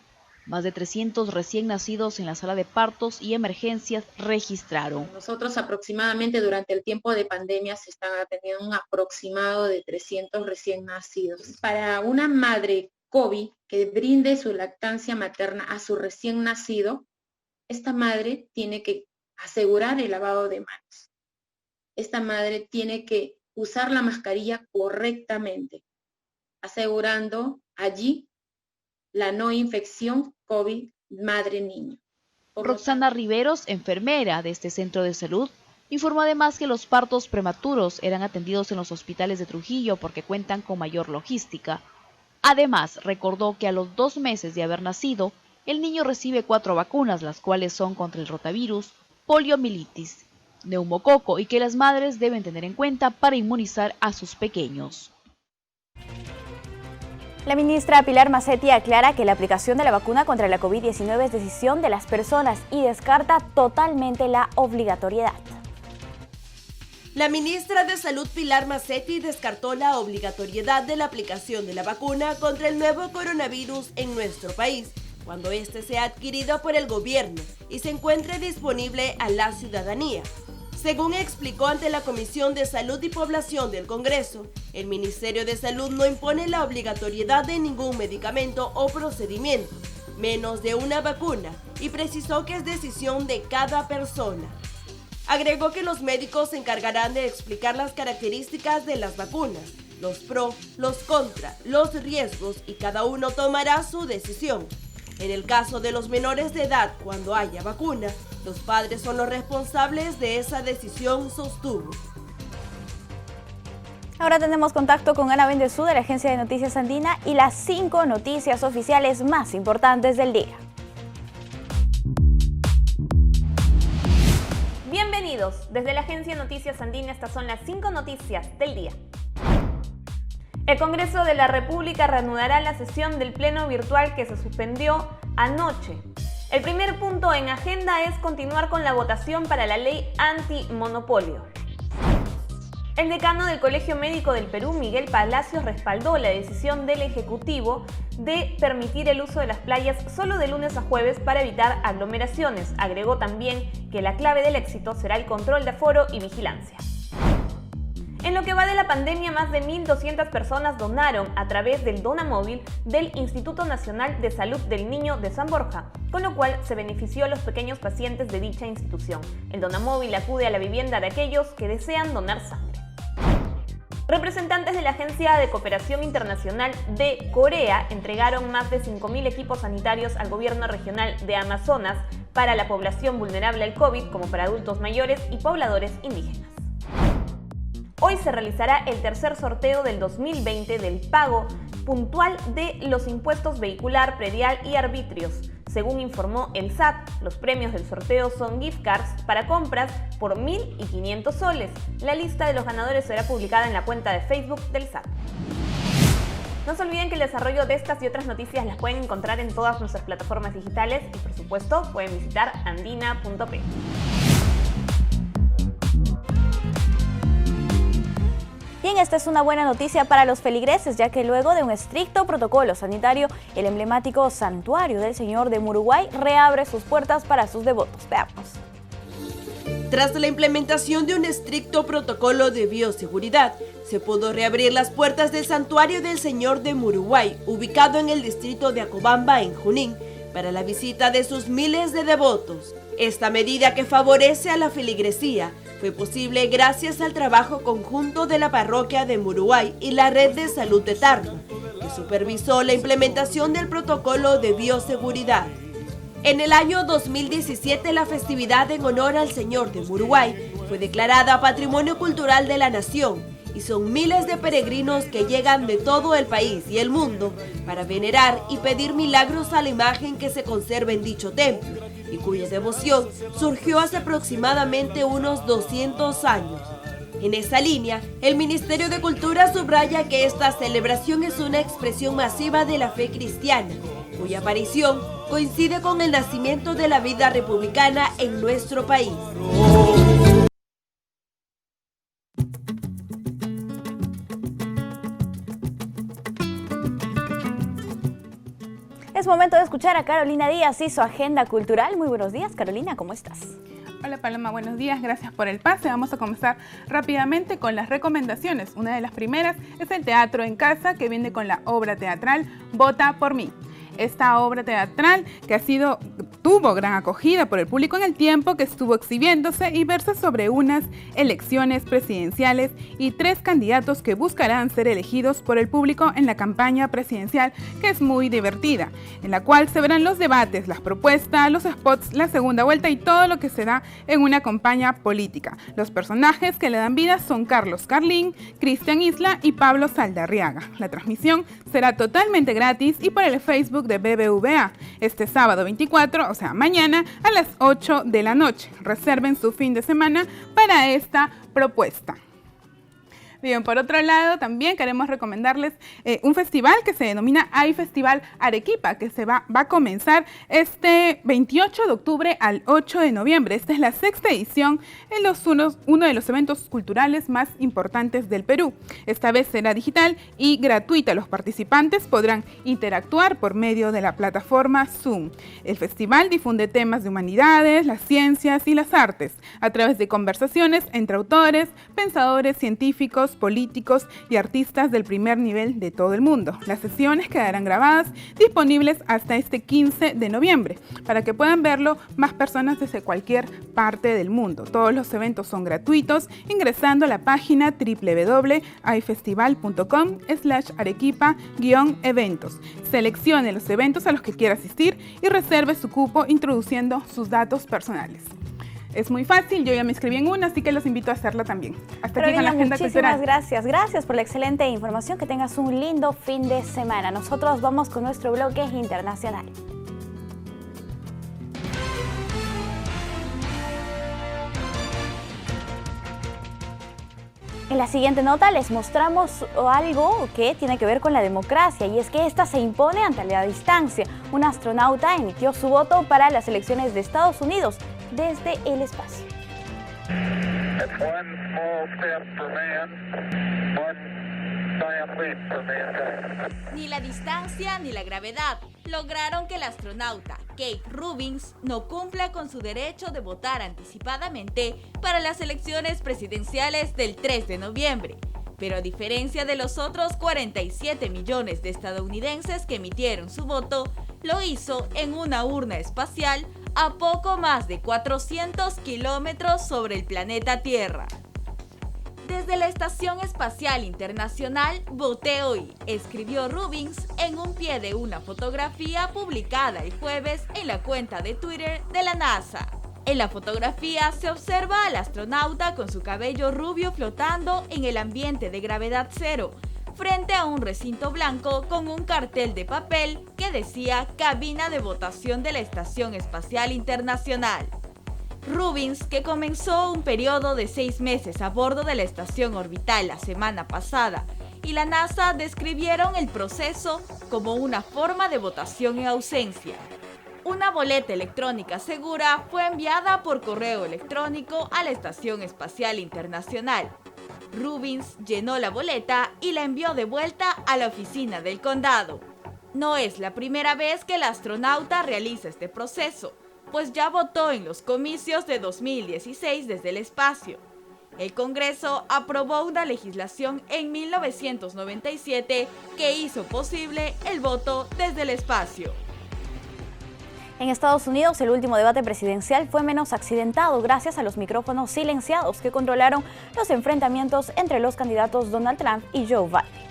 S14: Más de 300 recién nacidos en la sala de partos y emergencias registraron.
S15: Nosotros aproximadamente durante el tiempo de pandemia se están atendiendo un aproximado de 300 recién nacidos. Para una madre COVID que brinde su lactancia materna a su recién nacido, esta madre tiene que asegurar el lavado de manos. Esta madre tiene que usar la mascarilla correctamente, asegurando allí la no infección COVID madre-niño.
S14: Roxana Riveros, enfermera de este centro de salud, informó además que los partos prematuros eran atendidos en los hospitales de Trujillo porque cuentan con mayor logística. Además, recordó que a los 2 meses de haber nacido, el niño recibe 4 vacunas, las cuales son contra el rotavirus, poliomielitis, neumococo y que las madres deben tener en cuenta para inmunizar a sus pequeños.
S1: La ministra Pilar Macetti aclara que la aplicación de la vacuna contra la COVID-19 es decisión de las personas y descarta totalmente la obligatoriedad.
S16: La ministra de Salud Pilar Macetti descartó la obligatoriedad de la aplicación de la vacuna contra el nuevo coronavirus en nuestro país, cuando este sea adquirido por el gobierno y se encuentre disponible a la ciudadanía. Según explicó ante la Comisión de Salud y Población del Congreso, el Ministerio de Salud no impone la obligatoriedad de ningún medicamento o procedimiento, menos de una vacuna, y precisó que es decisión de cada persona. Agregó que los médicos se encargarán de explicar las características de las vacunas, los pro, los contra, los riesgos y cada uno tomará su decisión. En el caso de los menores de edad, cuando haya vacuna, los padres son los responsables de esa decisión, sostuvo.
S1: Ahora tenemos contacto con Ana Bendezú de la Agencia de Noticias Andina y las 5 noticias oficiales más importantes del día. Bienvenidos, desde la Agencia de Noticias Andina estas son las 5 noticias del día. El Congreso de la República reanudará la sesión del Pleno virtual que se suspendió anoche. El primer punto en agenda es continuar con la votación para la ley antimonopolio. El decano del Colegio Médico del Perú, Miguel Palacios, respaldó la decisión del Ejecutivo de permitir el uso de las playas solo de lunes a jueves para evitar aglomeraciones. Agregó también que la clave del éxito será el control de aforo y vigilancia. En lo que va de la pandemia, más de 1.200 personas donaron a través del Donamóvil del Instituto Nacional de Salud del Niño de San Borja, con lo cual se benefició a los pequeños pacientes de dicha institución. El Donamóvil acude a la vivienda de aquellos que desean donar sangre.
S17: Representantes de la Agencia de Cooperación Internacional de Corea entregaron más de 5.000 equipos sanitarios al gobierno regional de Amazonas para la población vulnerable al COVID, como para adultos mayores y pobladores indígenas. Hoy se realizará el tercer sorteo del 2020 del pago puntual de los impuestos vehicular, predial y arbitrios. Según informó el SAT, los premios del sorteo son gift cards para compras por 1.500 soles. La lista de los ganadores será publicada en la cuenta de Facebook del SAT. No se olviden que el desarrollo de estas y otras noticias las pueden encontrar en todas nuestras plataformas digitales y, por supuesto, pueden visitar andina.p.
S1: Bien, esta es una buena noticia para los feligreses, ya que luego de un estricto protocolo sanitario, el emblemático Santuario del Señor de Muruguay reabre sus puertas para sus devotos. Veamos.
S16: Tras la implementación de un estricto protocolo de bioseguridad, se pudo reabrir las puertas del Santuario del Señor de Muruguay, ubicado en el distrito de Acobamba, en Junín, para la visita de sus miles de devotos. Esta medida, que favorece a la feligresía, fue posible gracias al trabajo conjunto de la parroquia de Muruguay y la red de salud de Tarma, que supervisó la implementación del protocolo de bioseguridad. En el año 2017, la festividad en honor al Señor de Muruguay fue declarada Patrimonio Cultural de la Nación, y son miles de peregrinos que llegan de todo el país y el mundo para venerar y pedir milagros a la imagen que se conserva en dicho templo, y cuya devoción surgió hace aproximadamente unos 200 años. En esa línea, el Ministerio de Cultura subraya que esta celebración es una expresión masiva de la fe cristiana, cuya aparición coincide con el nacimiento de la vida republicana en nuestro país.
S1: Es momento de escuchar a Carolina Díaz y su agenda cultural. Muy buenos días, Carolina, ¿cómo estás?
S3: Hola Paloma, buenos días, gracias por el pase. Vamos a comenzar rápidamente con las recomendaciones. Una de las primeras es el Teatro en Casa, que viene con la obra teatral Vota por mí. Esta obra teatral que tuvo gran acogida por el público en el tiempo que estuvo exhibiéndose y versa sobre unas elecciones presidenciales y 3 candidatos que buscarán ser elegidos por el público en la campaña presidencial, que es muy divertida, en la cual se verán los debates, las propuestas, los spots, la segunda vuelta y todo lo que se da en una campaña política. Los personajes que le dan vida son Carlos Carlín, Cristian Isla y Pablo Saldarriaga. La transmisión será totalmente gratis y por el Facebook de BBVA este sábado 24, o sea mañana, a las 8 de la noche. Reserven su fin de semana para esta propuesta. Bien, por otro lado, también queremos recomendarles un festival que se denomina iFestival Arequipa, que va a comenzar este 28 de octubre al 8 de noviembre. Esta es la 6ª edición en uno de los eventos culturales más importantes del Perú. Esta vez será digital y gratuita. Los participantes podrán interactuar por medio de la plataforma Zoom. El festival difunde temas de humanidades, las ciencias y las artes a través de conversaciones entre autores, pensadores, científicos, políticos y artistas del primer nivel de todo el mundo. Las sesiones quedarán grabadas, disponibles hasta este 15 de noviembre, para que puedan verlo más personas desde cualquier parte del mundo. Todos los eventos son gratuitos, ingresando a la página www.ifestival.com/arequipa-eventos. Seleccione los eventos a los que quiera asistir y reserve su cupo introduciendo sus datos personales. Es muy fácil, yo ya me inscribí en una, así que los invito a hacerla también. Hasta aquí con la agenda cultural.
S1: Muchísimas gracias por la excelente información, que tengas un lindo fin de semana. Nosotros vamos con nuestro bloque internacional. En la siguiente nota les mostramos algo que tiene que ver con la democracia, y es que esta se impone ante la distancia. Un astronauta emitió su voto para las elecciones de Estados Unidos desde el espacio.
S10: Ni la distancia ni la gravedad lograron que el astronauta Keith Rubins no cumpla con su derecho de votar anticipadamente para las elecciones presidenciales del 3 de noviembre. Pero a diferencia de los otros 47 millones de estadounidenses que emitieron su voto, lo hizo en una urna espacial a poco más de 400 kilómetros sobre el planeta Tierra. Desde la Estación Espacial Internacional voté hoy, escribió Rubins en un pie de una fotografía publicada el jueves en la cuenta de Twitter de la NASA. En la fotografía se observa al astronauta con su cabello rubio flotando en el ambiente de gravedad cero, frente a un recinto blanco con un cartel de papel que decía Cabina de Votación de la Estación Espacial Internacional. Rubins, que comenzó un periodo de 6 meses a bordo de la estación orbital la semana pasada, y la NASA describieron el proceso como una forma de votación en ausencia. Una boleta electrónica segura fue enviada por correo electrónico a la Estación Espacial Internacional. Rubins llenó la boleta y la envió de vuelta a la oficina del condado. No es la primera vez que el astronauta realiza este proceso, pues ya votó en los comicios de 2016 desde el espacio. El Congreso aprobó una legislación en 1997 que hizo posible el voto desde el espacio.
S1: En Estados Unidos, el último debate presidencial fue menos accidentado gracias a los micrófonos silenciados que controlaron los enfrentamientos entre los candidatos Donald Trump y Joe Biden.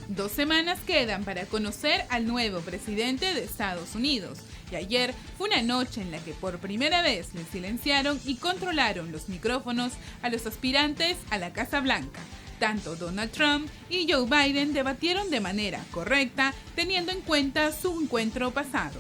S3: 2 semanas quedan para conocer al nuevo presidente de Estados Unidos. Y ayer fue una noche en la que por primera vez le silenciaron y controlaron los micrófonos a los aspirantes a la Casa Blanca. Tanto Donald Trump y Joe Biden debatieron de manera correcta, teniendo en cuenta su encuentro pasado.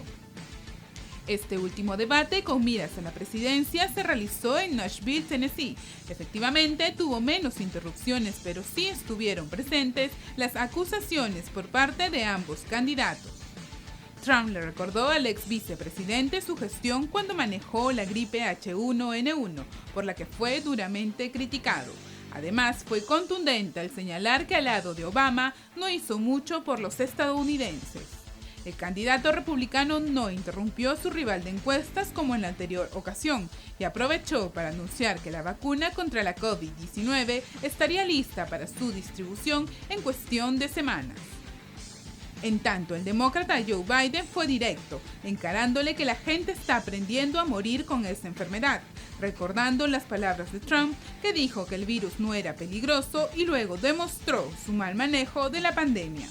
S3: Este último debate con miras a la presidencia se realizó en Nashville, Tennessee. Efectivamente, tuvo menos interrupciones, pero sí estuvieron presentes las acusaciones por parte de ambos candidatos. Trump le recordó al ex vicepresidente su gestión cuando manejó la gripe H1N1, por la que fue duramente criticado. Además, fue contundente al señalar que al lado de Obama no hizo mucho por los estadounidenses. El candidato republicano no interrumpió a su rival de encuestas como en la anterior ocasión y aprovechó para anunciar que la vacuna contra la COVID-19 estaría lista para su distribución en cuestión de semanas. En tanto, el demócrata Joe Biden fue directo, encarándole que la gente está aprendiendo a morir con esta enfermedad, recordando las palabras de Trump, que dijo que el virus no era peligroso y luego demostró su mal manejo de la pandemia.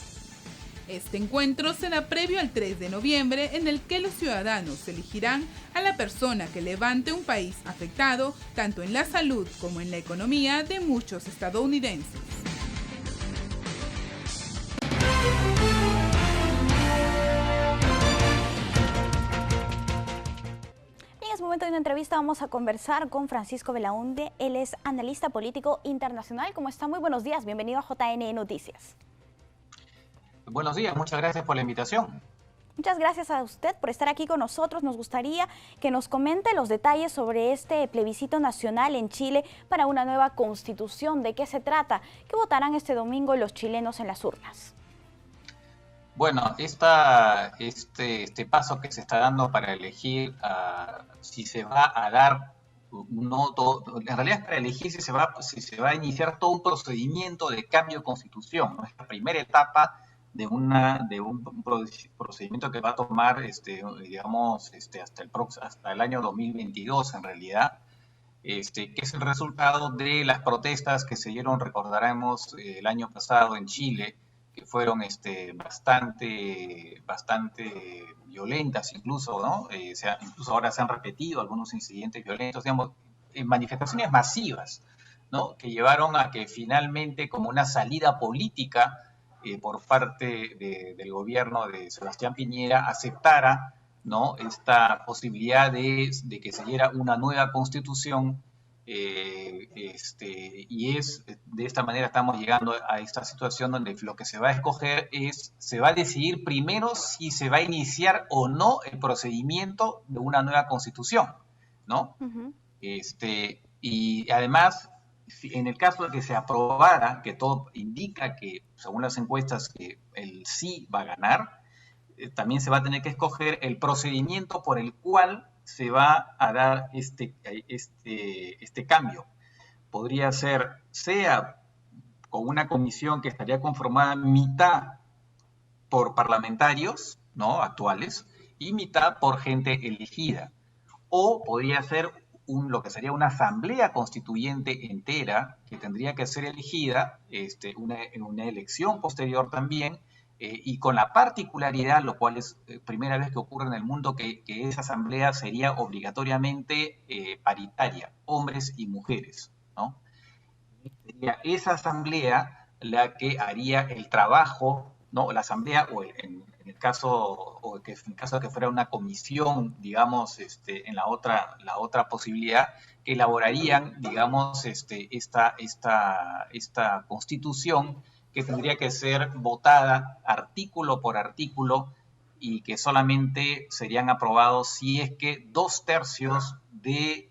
S3: Este encuentro será previo al 3 de noviembre, en el que los ciudadanos elegirán a la persona que levante un país afectado tanto en la salud como en la economía de muchos estadounidenses.
S1: En este momento de una entrevista vamos a conversar con Francisco Belaunde. Él es analista político internacional. ¿Cómo está? Muy buenos días. Bienvenido a JN Noticias.
S18: Buenos días, muchas gracias por la invitación.
S1: Muchas gracias a usted por estar aquí con nosotros. Nos gustaría que nos comente los detalles sobre este plebiscito nacional en Chile para una nueva constitución. ¿De qué se trata? ¿Qué votarán este domingo los chilenos en las urnas?
S18: Bueno, este paso que se está dando para elegir si se va a dar, no todo, en realidad es para elegir si se va a iniciar todo un procedimiento de cambio de constitución, ¿no? Es la primera etapa de un procedimiento que va a tomar, hasta el año 2022 en realidad, que es el resultado de las protestas que se dieron, recordaremos, el año pasado en Chile, que fueron bastante violentas incluso, ¿no? Incluso ahora se han repetido algunos incidentes violentos, digamos, manifestaciones masivas, ¿no? Que llevaron a que finalmente, como una salida política por parte del gobierno de Sebastián Piñera, aceptara, ¿no? Esta posibilidad de que se diera una nueva constitución. Y de esta manera estamos llegando a esta situación donde lo que se va a escoger se va a decidir primero si se va a iniciar o no el procedimiento de una nueva constitución, ¿no? Uh-huh. Y además, en el caso de que se aprobara, que todo indica que, según las encuestas, que el sí va a ganar, también se va a tener que escoger el procedimiento por el cual se va a dar este cambio. Podría ser, sea con una comisión que estaría conformada mitad por parlamentarios, ¿no?, actuales, y mitad por gente elegida. O podría ser lo que sería una asamblea constituyente entera que tendría que ser elegida en una elección posterior también, y con la particularidad, lo cual es primera vez que ocurre en el mundo, que esa asamblea sería obligatoriamente paritaria, hombres y mujeres, ¿no? Sería esa asamblea la que haría el trabajo, ¿no? La asamblea, en el caso de que fuera una comisión, digamos, en la otra posibilidad, que elaborarían, digamos, esta constitución, que tendría que ser votada artículo por artículo y que solamente serían aprobados si es que 2/3 de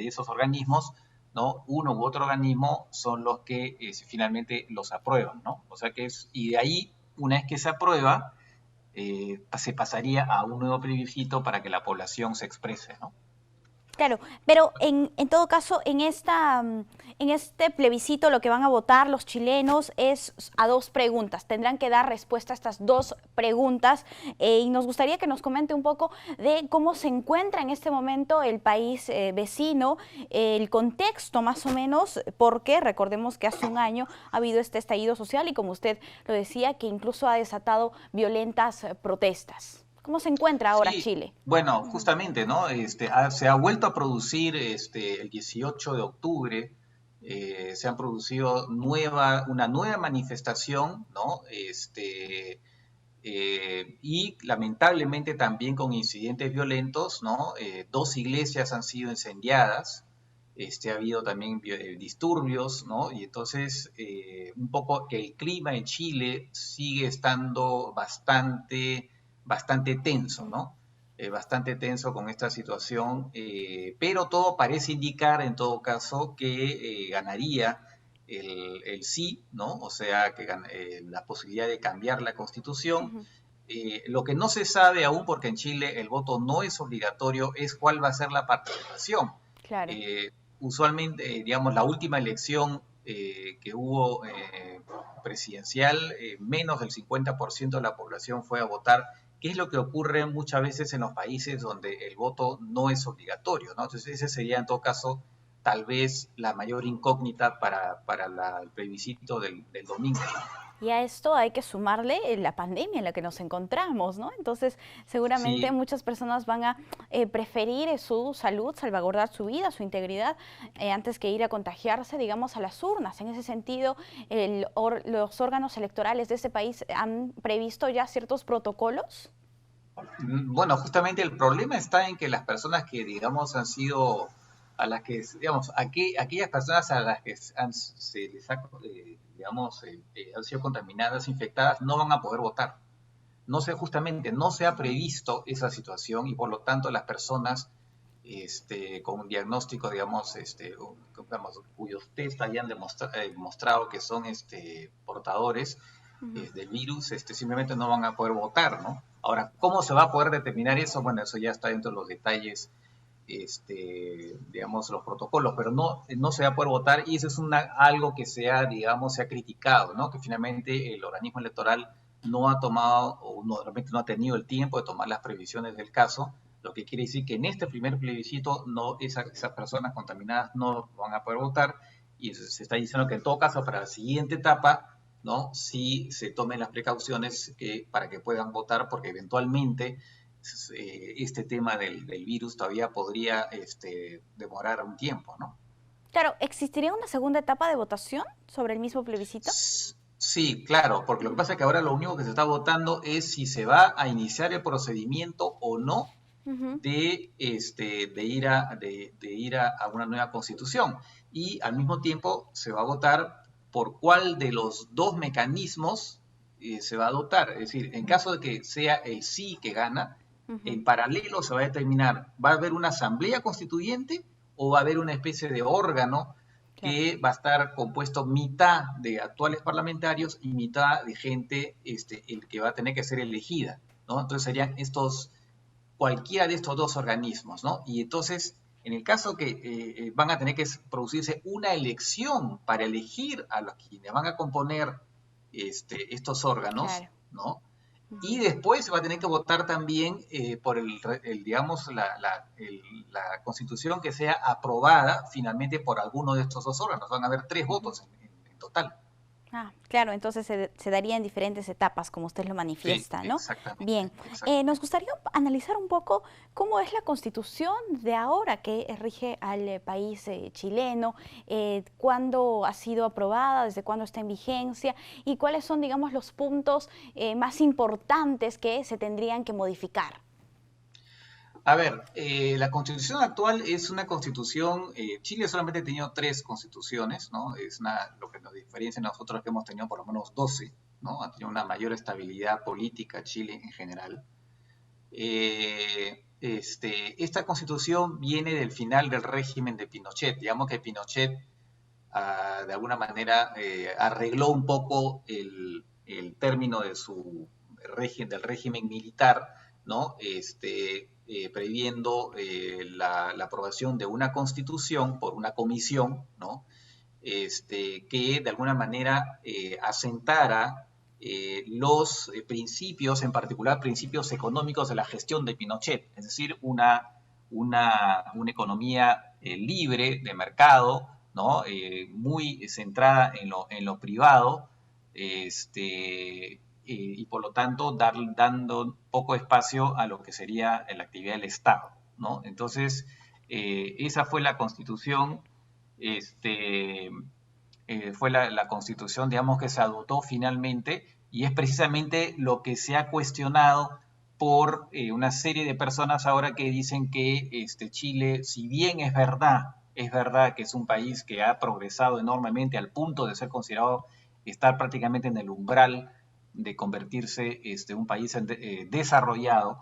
S18: esos organismos, ¿no? Uno u otro organismo son los que finalmente los aprueban, ¿no? O sea y de ahí, una vez que se aprueba, se pasaría a un nuevo plebiscito para que la población se exprese, ¿no?
S1: Claro, pero en todo caso, en este plebiscito lo que van a votar los chilenos es a 2 preguntas. Tendrán que dar respuesta a estas 2 preguntas y nos gustaría que nos comente un poco de cómo se encuentra en este momento el país vecino, el contexto más o menos, porque recordemos que hace un año ha habido este estallido social y, como usted lo decía, que incluso ha desatado violentas protestas. ¿Cómo se encuentra ahora Chile?
S18: Bueno, justamente, ¿no? Se ha vuelto a producir el 18 de octubre, se han producido una nueva manifestación, ¿no? Y lamentablemente también con incidentes violentos, ¿no? 2 iglesias han sido incendiadas, ha habido también disturbios, ¿no? Y entonces un poco que el clima en Chile sigue estando bastante tenso, ¿no? Bastante tenso con esta situación, pero todo parece indicar, en todo caso, que ganaría el sí, ¿no? O sea, que la posibilidad de cambiar la Constitución. Lo que no se sabe aún, porque en Chile el voto no es obligatorio, es cuál va a ser la participación.
S1: Claro.
S18: Usualmente, digamos, la última elección que hubo presidencial, menos del 50% de la población fue a votar, que es lo que ocurre muchas veces en los países donde el voto no es obligatorio, ¿no? Entonces ese sería en todo caso tal vez la mayor incógnita para el plebiscito del domingo.
S1: Y a esto hay que sumarle la pandemia en la que nos encontramos, ¿no? Entonces seguramente muchas personas van a preferir su salud, salvaguardar su vida, su integridad, antes que ir a contagiarse, digamos, a las urnas. En ese sentido, los órganos electorales de este país han previsto ya ciertos protocolos.
S18: Bueno, justamente el problema está en que las personas que, digamos, han sido, a las que, digamos, aquellas personas a las que han sido contaminadas, infectadas, no van a poder votar. Justamente no se ha previsto esa situación y por lo tanto las personas con un diagnóstico, digamos, cuyos test hayan demostrado que son portadores del virus, simplemente no van a poder votar, ¿no? Ahora, ¿cómo se va a poder determinar eso? Bueno, eso ya está dentro de los detalles, digamos, los protocolos, pero no se va a poder votar y eso es algo que se ha criticado, ¿no? Que finalmente el organismo electoral no ha tomado o realmente no ha tenido el tiempo de tomar las previsiones del caso, lo que quiere decir que en este primer plebiscito esas personas contaminadas no van a poder votar y se está diciendo que en todo caso para la siguiente etapa, ¿no? Sí se tomen las precauciones para que puedan votar, porque eventualmente este tema del virus todavía podría demorar un tiempo, ¿no?
S1: Claro, ¿existiría una segunda etapa de votación sobre el mismo plebiscito?
S18: Sí, claro, porque lo que pasa es que ahora lo único que se está votando es si se va a iniciar el procedimiento o no de ir a una nueva constitución, y al mismo tiempo se va a votar por cuál de los 2 mecanismos se va a adoptar. Es decir, en caso de que sea el sí que gana, en paralelo se va a determinar, ¿va a haber una asamblea constituyente o va a haber una especie de órgano que va a estar compuesto mitad de actuales parlamentarios y mitad de gente el que va a tener que ser elegida, ¿no? Entonces serían cualquiera de estos 2 organismos, ¿no? Y entonces, en el caso que van a tener que producirse una elección para elegir a los quienes van a componer estos órganos, ¿no? Y después se va a tener que votar también por la constitución que sea aprobada finalmente por alguno de estos dos órganos. Van a haber 3 votos en total.
S1: Claro, entonces se daría en diferentes etapas, como usted lo manifiesta,
S18: sí,
S1: ¿no?
S18: Exactamente.
S1: Bien, nos gustaría analizar un poco cómo es la constitución de ahora que rige al país chileno, cuándo ha sido aprobada, desde cuándo está en vigencia y cuáles son, digamos, los puntos más importantes que se tendrían que modificar.
S18: A ver, la constitución actual es una constitución, Chile solamente ha tenido 3 constituciones, ¿no? Es lo que nos diferencia a nosotros, que hemos tenido por lo menos 12, ¿no? Ha tenido una mayor estabilidad política Chile en general. Esta constitución viene del final del régimen de Pinochet. Digamos que Pinochet, de alguna manera, arregló un poco el término de del régimen militar, ¿no? Previendo la aprobación de una constitución por una comisión, ¿no? Que de alguna manera asentara los principios, en particular principios económicos de la gestión de Pinochet, es decir, una economía libre de mercado, ¿no? Muy centrada en lo privado, y por lo tanto dando poco espacio a lo que sería la actividad del Estado, ¿no? Entonces, esa fue la constitución, fue la constitución, digamos, que se adoptó finalmente, y es precisamente lo que se ha cuestionado por una serie de personas ahora que dicen que Chile, si bien es verdad que es un país que ha progresado enormemente al punto de ser considerado estar prácticamente en el umbral de convertirse un país desarrollado.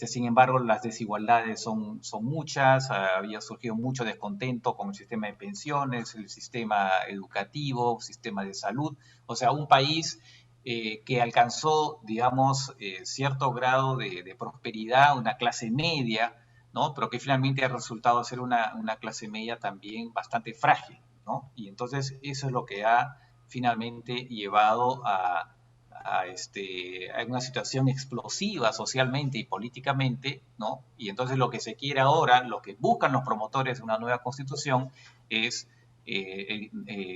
S18: Sin embargo, las desigualdades son muchas, había surgido mucho descontento con el sistema de pensiones, el sistema educativo, sistema de salud, o sea, un país que alcanzó, digamos, cierto grado de prosperidad, una clase media, ¿no? Pero que finalmente ha resultado ser una clase media también bastante frágil, ¿no? Y entonces eso es lo que ha finalmente llevado a una situación explosiva socialmente y políticamente, ¿no? Y entonces lo que se quiere ahora, lo que buscan los promotores de una nueva constitución es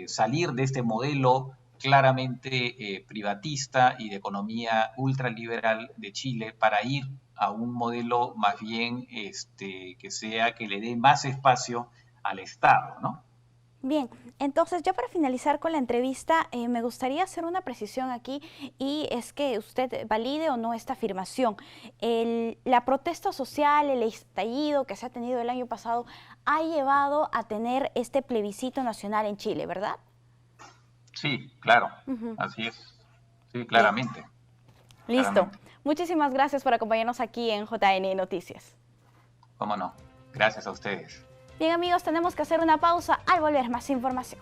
S18: salir de este modelo claramente privatista y de economía ultraliberal de Chile para ir a un modelo más bien que le dé más espacio al Estado, ¿no?
S1: Bien, entonces ya para finalizar con la entrevista, me gustaría hacer una precisión aquí, y es que usted valide o no esta afirmación. La protesta social, el estallido que se ha tenido el año pasado, ha llevado a tener este plebiscito nacional en Chile, ¿verdad?
S18: Sí, claro, así es, sí, claramente.
S1: Listo,
S18: claramente.
S1: Muchísimas gracias por acompañarnos aquí en JN Noticias.
S18: Cómo no, gracias a ustedes.
S1: Bien, amigos, tenemos que hacer una pausa. Al volver, más información.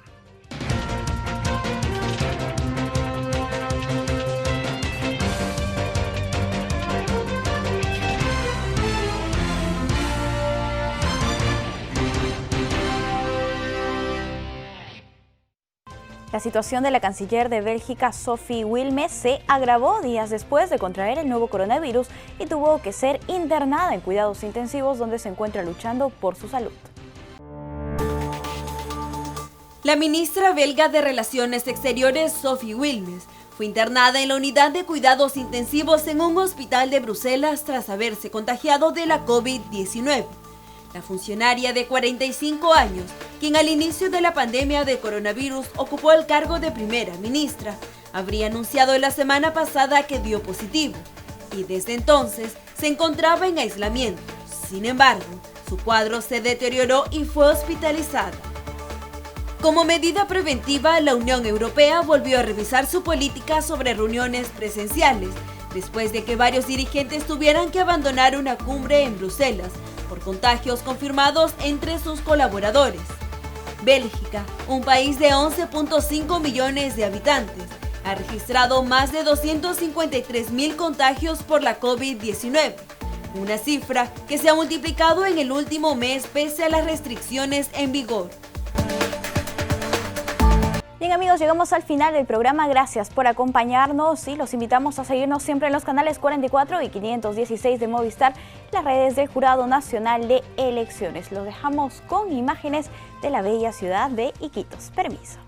S1: La situación de la canciller de Bélgica, Sophie Wilmès, se agravó días después de contraer el nuevo coronavirus y tuvo que ser internada en cuidados intensivos, donde se encuentra luchando por su salud.
S12: La ministra belga de Relaciones Exteriores, Sophie Wilmès, fue internada en la unidad de cuidados intensivos en un hospital de Bruselas tras haberse contagiado de la COVID-19. La funcionaria de 45 años, quien al inicio de la pandemia de coronavirus ocupó el cargo de primera ministra, habría anunciado la semana pasada que dio positivo y desde entonces se encontraba en aislamiento. Sin embargo, su cuadro se deterioró y fue hospitalizada. Como medida preventiva, la Unión Europea volvió a revisar su política sobre reuniones presenciales, después de que varios dirigentes tuvieran que abandonar una cumbre en Bruselas por contagios confirmados entre sus colaboradores. Bélgica, un país de 11.5 millones de habitantes, ha registrado más de 253.000 contagios por la COVID-19, una cifra que se ha multiplicado en el último mes pese a las restricciones en vigor.
S1: Bien amigos, llegamos al final del programa. Gracias por acompañarnos y los invitamos a seguirnos siempre en los canales 44 y 516 de Movistar, las redes del Jurado Nacional de Elecciones. Los dejamos con imágenes de la bella ciudad de Iquitos. Permiso.